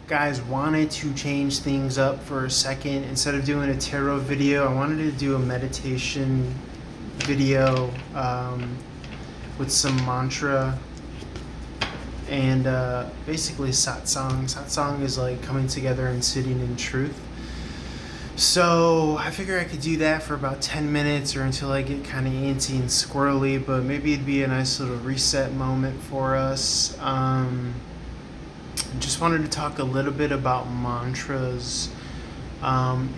Guys, wanted to change things up for a second. Instead of doing a tarot video, I wanted to do a meditation video with some mantra and basically satsang. Satsang is like coming together and sitting in truth. So I figure I could do that for about 10 minutes or until I get kind of antsy and squirrely, but maybe it'd be a nice little reset moment for us. Just wanted to talk a little bit about mantras.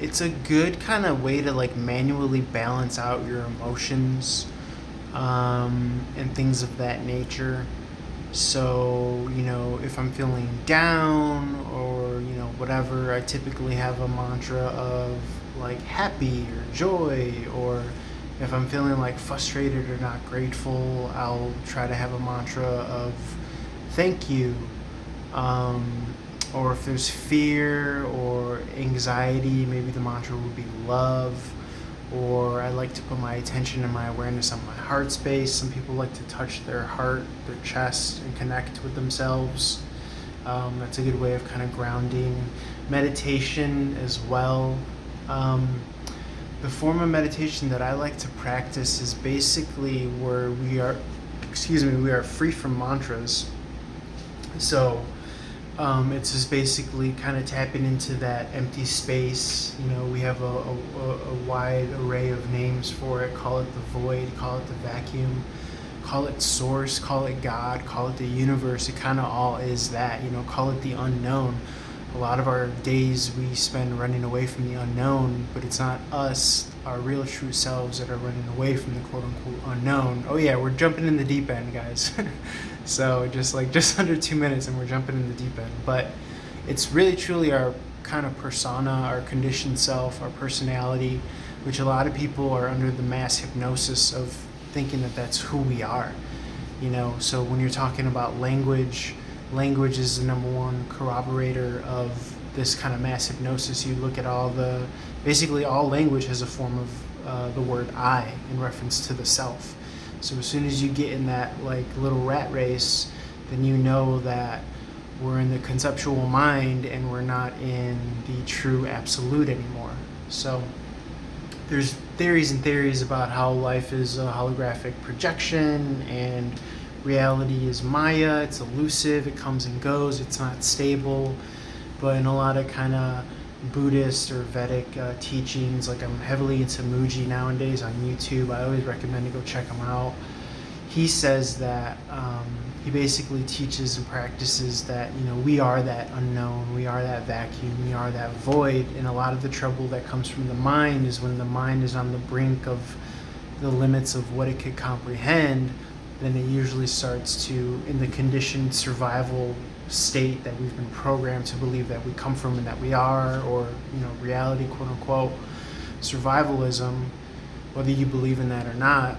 It's a good kind of way to like manually balance out your emotions and things of that nature. So, if I'm feeling down or, whatever, I typically have a mantra of like happy or joy, or if I'm feeling like frustrated or not grateful, I'll try to have a mantra of thank you. Or if there's fear or anxiety, maybe the mantra would be love. Or I like to put my attention and my awareness on my heart space. Some people like to touch their heart, their chest, and connect with themselves. That's a good way of kind of grounding. Meditation as well. The form of meditation that I like to practice is basically where we are free from mantras. So it's just basically kind of tapping into that empty space. We have a wide array of names for it. Call it the void, call it the vacuum, call it source, call it God, call it the universe. It kind of all is that, call it the unknown. A lot of our days we spend running away from the unknown, but it's not us, our real true selves, that are running away from the quote unquote unknown. Oh yeah, we're jumping in the deep end, guys. So just under 2 minutes and we're jumping in the deep end. But it's really truly our kind of persona, our conditioned self, our personality, which a lot of people are under the mass hypnosis of thinking that that's who we are. So when you're talking about language is the number one corroborator of this kind of mass hypnosis. You look at basically all language has a form of the word I in reference to the self. So as soon as you get in that like little rat race, then you know that we're in the conceptual mind and we're not in the true absolute anymore. So there's theories about how life is a holographic projection and reality is Maya. It's elusive, it comes and goes, it's not stable. But in a lot of kind of Buddhist or Vedic teachings, like I'm heavily into Mooji nowadays on YouTube. I always recommend to go check him out. He says that he basically teaches and practices that we are that unknown, we are that vacuum, we are that void. And a lot of the trouble that comes from the mind is when the mind is on the brink of the limits of what it could comprehend. Then it usually starts to, in the conditioned survival state that we've been programmed to believe that we come from and that we are, or reality, quote unquote, survivalism, whether you believe in that or not,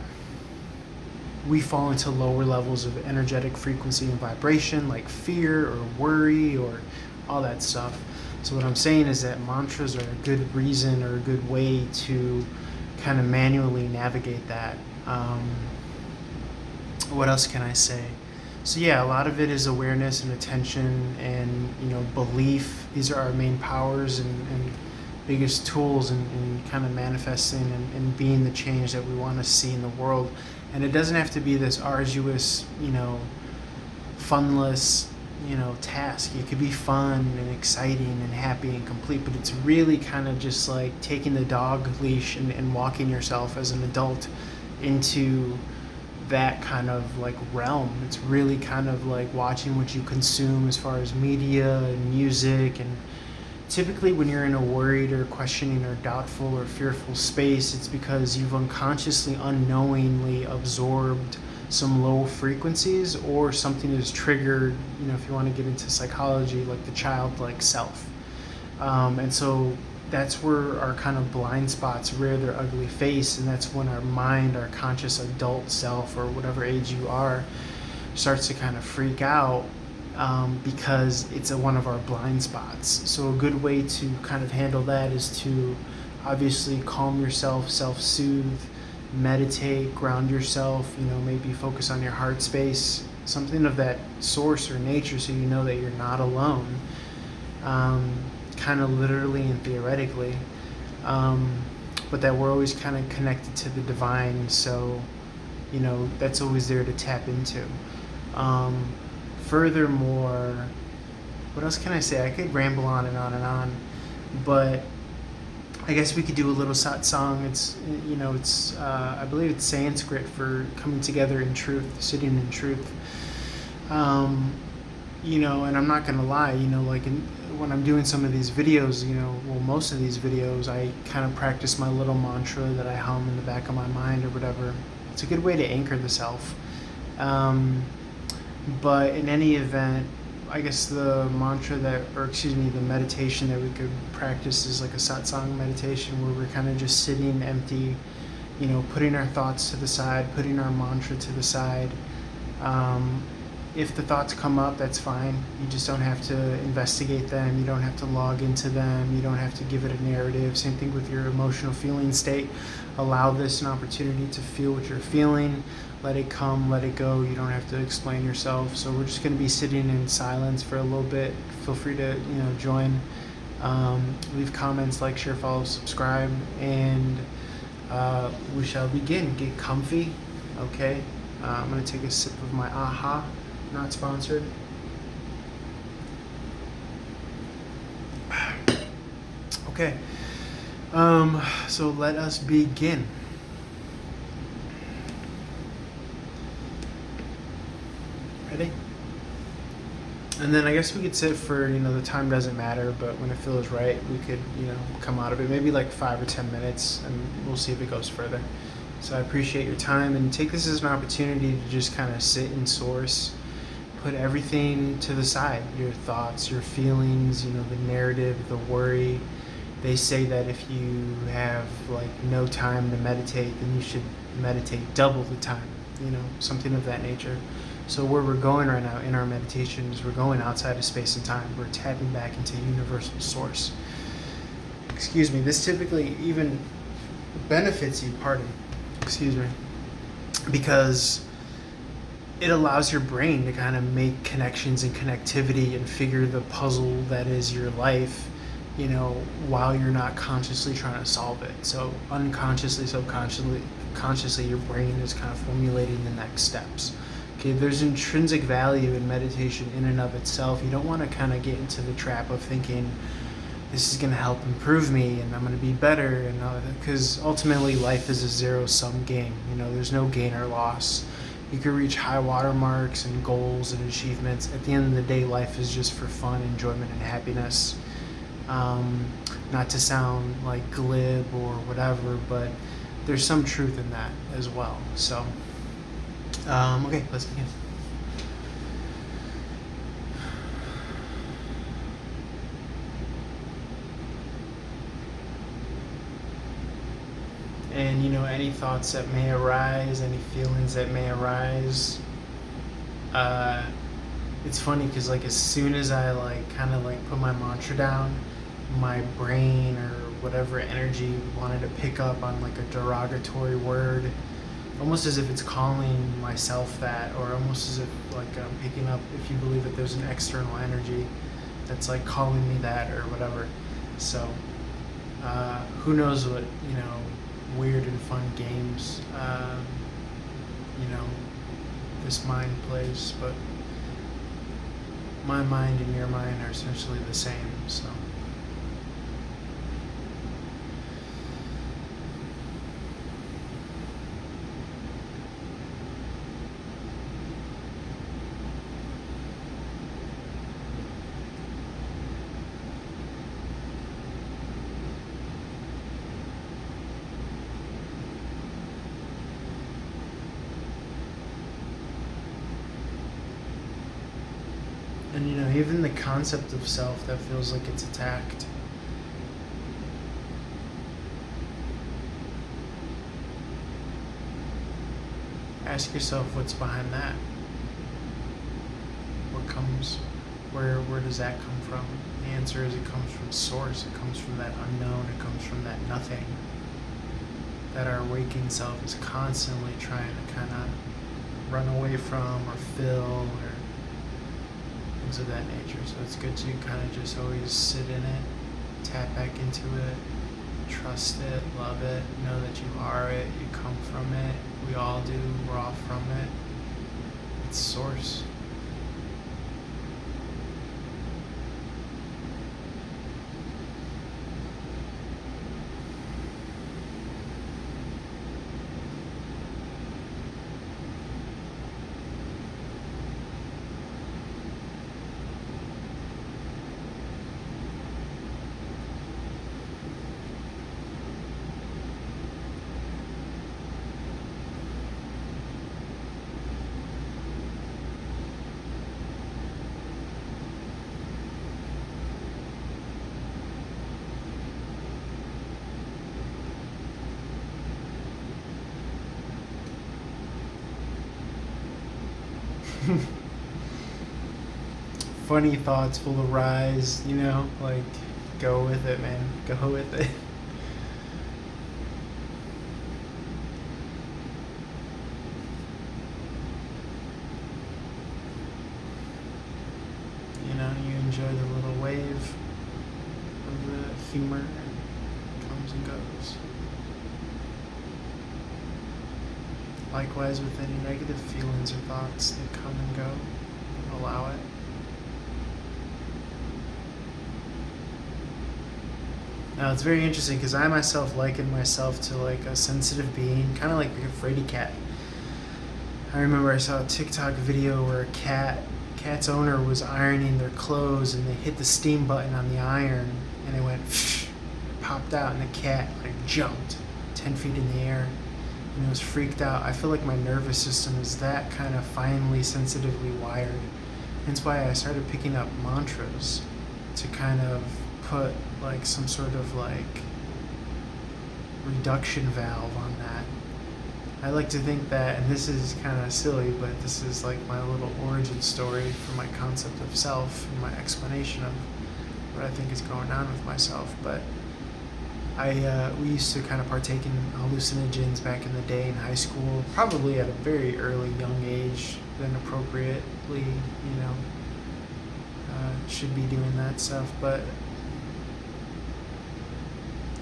we fall into lower levels of energetic frequency and vibration, like fear or worry or all that stuff. So what I'm saying is that mantras are a good reason or a good way to kind of manually navigate that. What else can I say? So yeah, a lot of it is awareness and attention and belief. These are our main powers and biggest tools in kind of manifesting and being the change that we want to see in the world. And it doesn't have to be this arduous, funless, task. It could be fun and exciting and happy and complete, but it's really kind of just like taking the dog leash and walking yourself as an adult into that kind of like realm. It's really kind of like watching what you consume as far as media and music. And typically when you're in a worried or questioning or doubtful or fearful space, it's because you've unconsciously, unknowingly absorbed some low frequencies, or something is triggered, if you want to get into psychology, like the childlike self. And so that's where our kind of blind spots rear their ugly face, and that's when our mind, our conscious adult self, or whatever age you are, starts to kind of freak out because it's one of our blind spots. So a good way to kind of handle that is to obviously calm yourself, self-soothe, meditate, ground yourself, maybe focus on your heart space, something of that source or nature, so you know that you're not alone. um, kind of literally and theoretically, um, but that we're always kind of connected to the divine. So, that's always there to tap into. Um, Furthermore, what else can I say? I could ramble on and on and on, but I guess we could do a little satsang. I believe it's Sanskrit for coming together in truth, sitting in truth. Um, and I'm not gonna lie, when I'm doing some of these videos, most of these videos, I kind of practice my little mantra that I hum in the back of my mind or whatever. It's a good way to anchor the self. But in any event, I guess the meditation that we could practice is like a satsang meditation where we're kind of just sitting empty, putting our thoughts to the side, putting our mantra to the side. If the thoughts come up, that's fine. You just don't have to investigate them. You don't have to log into them. You don't have to give it a narrative. Same thing with your emotional feeling state. Allow this an opportunity to feel what you're feeling. Let it come, let it go. You don't have to explain yourself. So we're just going to be sitting in silence for a little bit. Feel free to, join. Leave comments, like, share, follow, subscribe, and we shall begin. Get comfy, okay? I'm going to take a sip of my AHA. Not sponsored. Okay. So let us begin. Ready? And then I guess we could sit for, the time doesn't matter, but when it feels right, we could, come out of it. Maybe like 5 or 10 minutes, and we'll see if it goes further. So I appreciate your time, and take this as an opportunity to just kind of sit in source. Put everything to the side, your thoughts, your feelings, the narrative, the worry. They say that if you have no time to meditate, then you should meditate double the time, something of that nature. So where we're going right now in our meditation is we're going outside of space and time. We're tapping back into universal source. Excuse me, this typically even benefits you, because it allows your brain to kind of make connections and connectivity and figure the puzzle that is your life, while you're not consciously trying to solve it. So unconsciously, subconsciously, consciously, your brain is kind of formulating the next steps. Okay, there's intrinsic value in meditation in and of itself. You don't want to kind of get into the trap of thinking this is going to help improve me and I'm going to be better, and because ultimately life is a zero-sum game. There's no gain or loss. You could reach high water marks and goals and achievements. At the end of the day, life is just for fun, enjoyment, and happiness. Not to sound like glib or whatever, but there's some truth in that as well. So, okay, let's begin. And any thoughts that may arise, any feelings that may arise, it's funny because as soon as I put my mantra down, my brain or whatever energy wanted to pick up on a derogatory word, almost as if it's calling myself that, or almost as if I'm picking up, if you believe that there's an external energy that's calling me that or whatever. So who knows what weird and fun games this mind plays, but my mind and your mind are essentially the same. So and even the concept of self that feels like it's attacked. Ask yourself what's behind that. Where does that come from? The answer is it comes from source. It comes from that unknown. It comes from that nothing that our waking self is constantly trying to kind of run away from or fill or things of that nature. So it's good to kind of just always sit in it, tap back into it, trust it, love it, know that you are it, you come from it. We all do, we're all from it. It's source. Funny thoughts will arise, like go with it, man. Go with it. You enjoy the little wave of the humor and comes and goes. Likewise with any negative feelings or thoughts, they come and go. Allow it. Now it's very interesting because I myself liken myself to like a sensitive being, kind of like a fraidy cat. I remember I saw a TikTok video where cat's owner was ironing their clothes and they hit the steam button on the iron and it went it popped out and the cat like jumped 10 feet in the air and it was freaked out. I feel like my nervous system is that kind of finely sensitively wired. That's why I started picking up mantras to kind of put like some sort of like reduction valve on that. I like to think that, and this is kind of silly, but this is like my little origin story for my concept of self and my explanation of what I think is going on with myself. But we used to kind of partake in hallucinogens back in the day in high school, probably at a very early young age, than appropriately, should be doing that stuff. But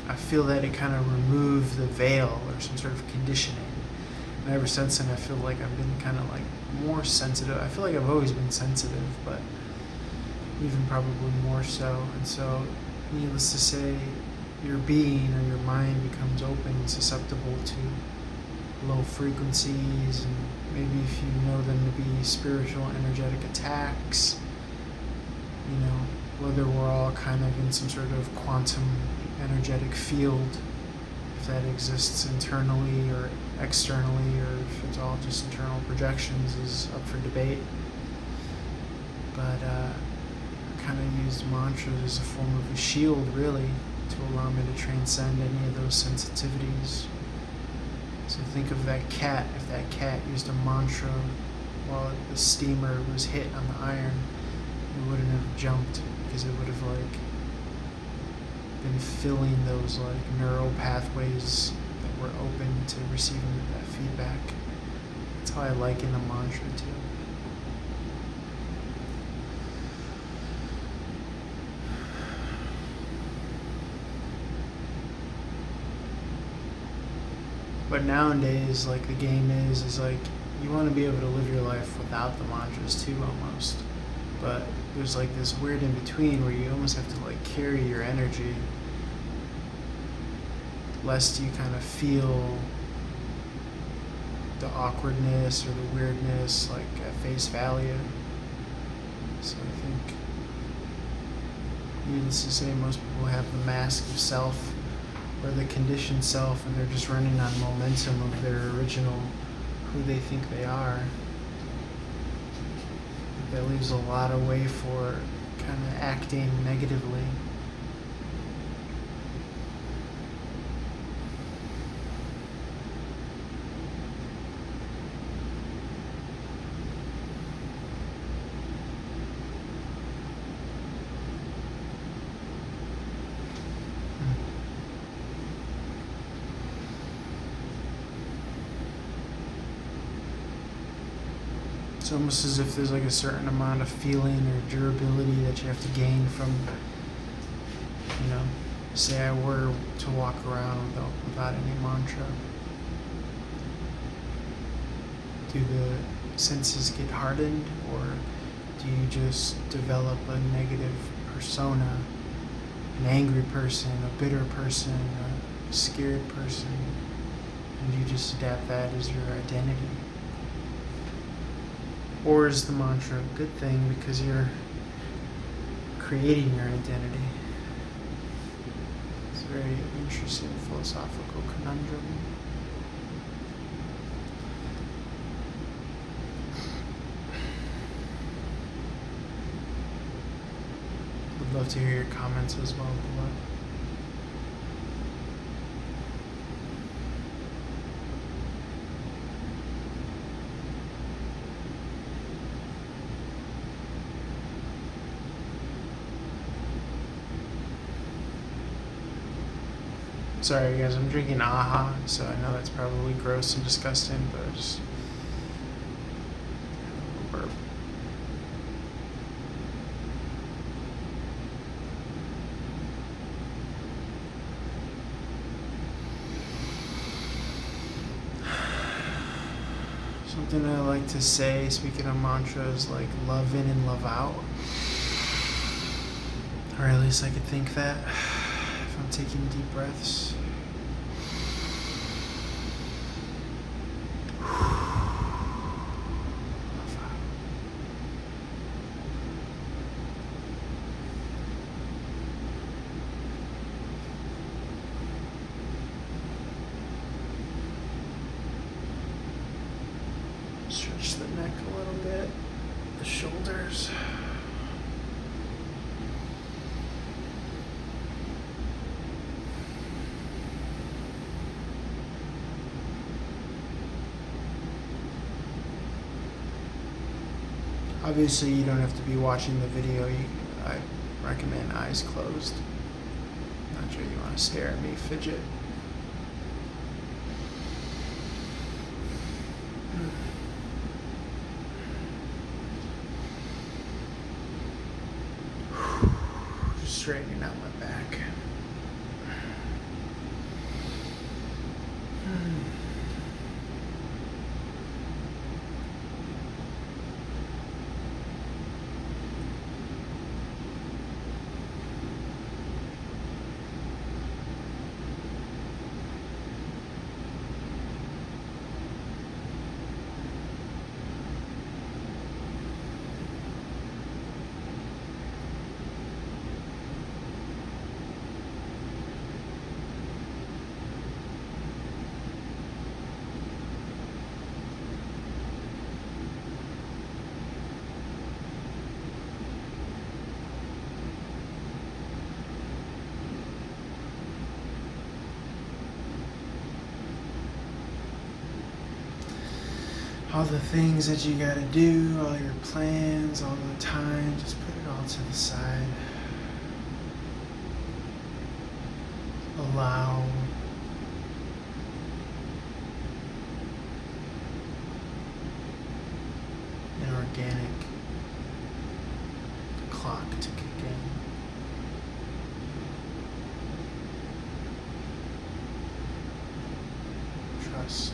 I feel that it kind of removed the veil or some sort of conditioning. And ever since then, I feel like I've been kind of like more sensitive. I feel like I've always been sensitive, but even probably more so. And so, needless to say, your being or your mind becomes open and susceptible to low frequencies, and maybe if you know them to be spiritual energetic attacks, whether we're all kind of in some sort of quantum energetic field, if that exists internally or externally, or if it's all just internal projections, is up for debate. But I kind of used mantras as a form of a shield, really, to allow me to transcend any of those sensitivities. So think of that cat. If that cat used a mantra while the steamer was hit on the iron, it wouldn't have jumped, because it would have been filling those neural pathways that were open to receiving that feedback. That's how I liken the mantra to. But nowadays, the game is you want to be able to live your life without the mantras too, almost. But there's this weird in between where you almost have to carry your energy, lest you kind of feel the awkwardness or the weirdness at face value. So I think, needless to say, most people have the mask of self or the conditioned self, and they're just running on momentum of their original who they think they are. That leaves a lot of way for kind of acting negatively. It's almost as if there's like a certain amount of feeling or durability that you have to gain from, say I were to walk around without any mantra. Do the senses get hardened, or do you just develop a negative persona, an angry person, a bitter person, a scared person, and you just adapt that as your identity? Or is the mantra a good thing because you're creating your identity? It's a very interesting philosophical conundrum. Would love to hear your comments as well below. Sorry guys, I'm drinking AHA, so I know that's probably gross and disgusting, but I just burp. Something I like to say, speaking of mantras, like love in and love out. Or at least I could think that if I'm taking deep breaths. Stretch the neck a little bit, the shoulders. Obviously, you don't have to be watching the video. I recommend eyes closed. Not sure you want to stare at me fidget. Just straightening out my back. All the things that you gotta do, all your plans, all the time, just put it all to the side. Allow an organic clock to kick in. Trust.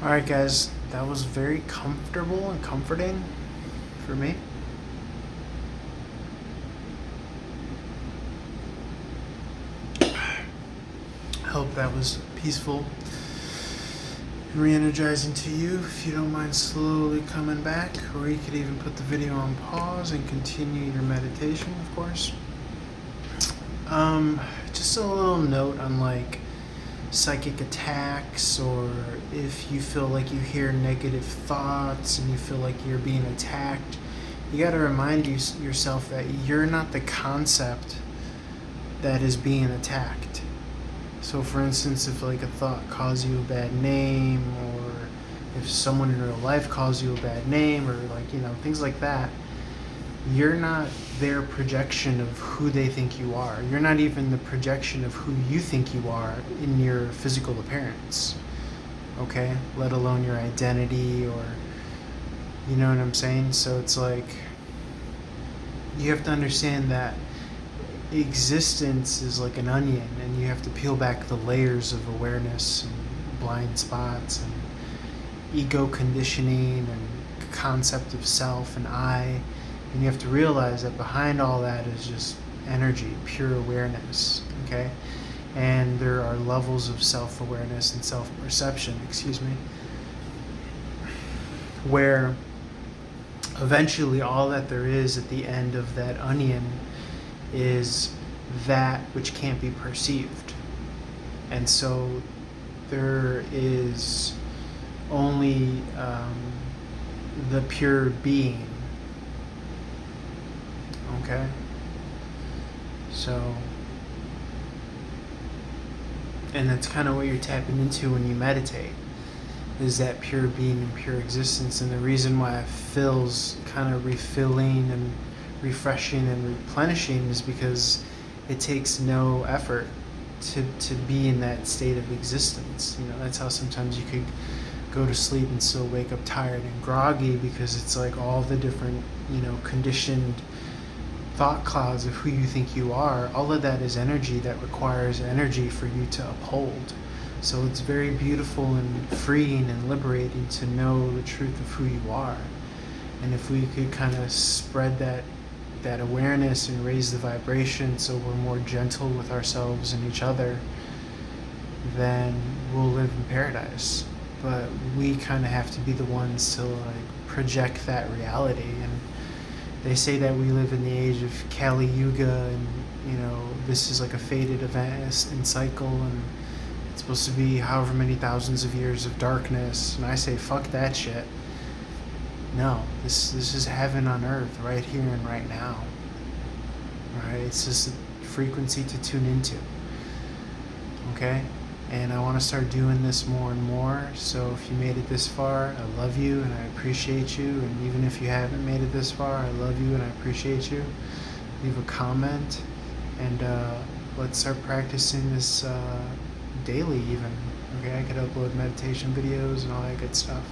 Alright, guys, that was very comfortable and comforting for me. Hope that was peaceful and re-energizing to you. If you don't mind slowly coming back, or you could even put the video on pause and continue your meditation, of course. Just a little note on like psychic attacks, or if you feel like you hear negative thoughts and you feel like you're being attacked, you got to remind yourself that you're not the concept that is being attacked. So for instance, if like a thought calls you a bad name, or if someone in real life calls you a bad name, or like, you know, things like that, you're not their projection of who they think you are. You're not even the projection of who you think you are in your physical appearance, okay? Let alone your identity, or, you know what I'm saying? So it's like, you have to understand that existence is like an onion, and you have to peel back the layers of awareness and blind spots and ego conditioning and concept of self and I. And you have to realize that behind all that is just energy, pure awareness, okay? And there are levels of self-awareness and self-perception, where eventually all that there is at the end of that onion is that which can't be perceived. And so there is only the pure being. Okay? So, and that's kind of what you're tapping into when you meditate, is that pure being and pure existence. And the reason why it feels kind of refilling and refreshing and replenishing is because it takes no effort to be in that state of existence. You know, that's how sometimes you could go to sleep and still wake up tired and groggy, because it's like all the different, you know, conditioned thought clouds of who you think you are. All of that is energy that requires energy for you to uphold. So it's very beautiful and freeing and liberating to know the truth of who you are. And if we could kind of spread that awareness and raise the vibration so we're more gentle with ourselves and each other, then we'll live in paradise. But we kind of have to be the ones to like project that reality. And they say that we live in the age of Kali Yuga, and you know, this is like a fated event and cycle, and it's supposed to be however many thousands of years of darkness. And I say, fuck that shit. No, this is heaven on earth, right here and right now. Right? It's just a frequency to tune into. Okay? And I want to start doing this more and more. So if you made it this far, I love you and I appreciate you. And even if you haven't made it this far, I love you and I appreciate you. Leave a comment, and let's start practicing this daily even. Okay? I could upload meditation videos and all that good stuff.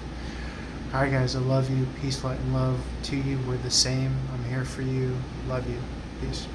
Alright guys, I love you. Peace, light, and love to you. We're the same. I'm here for you. Love you. Peace.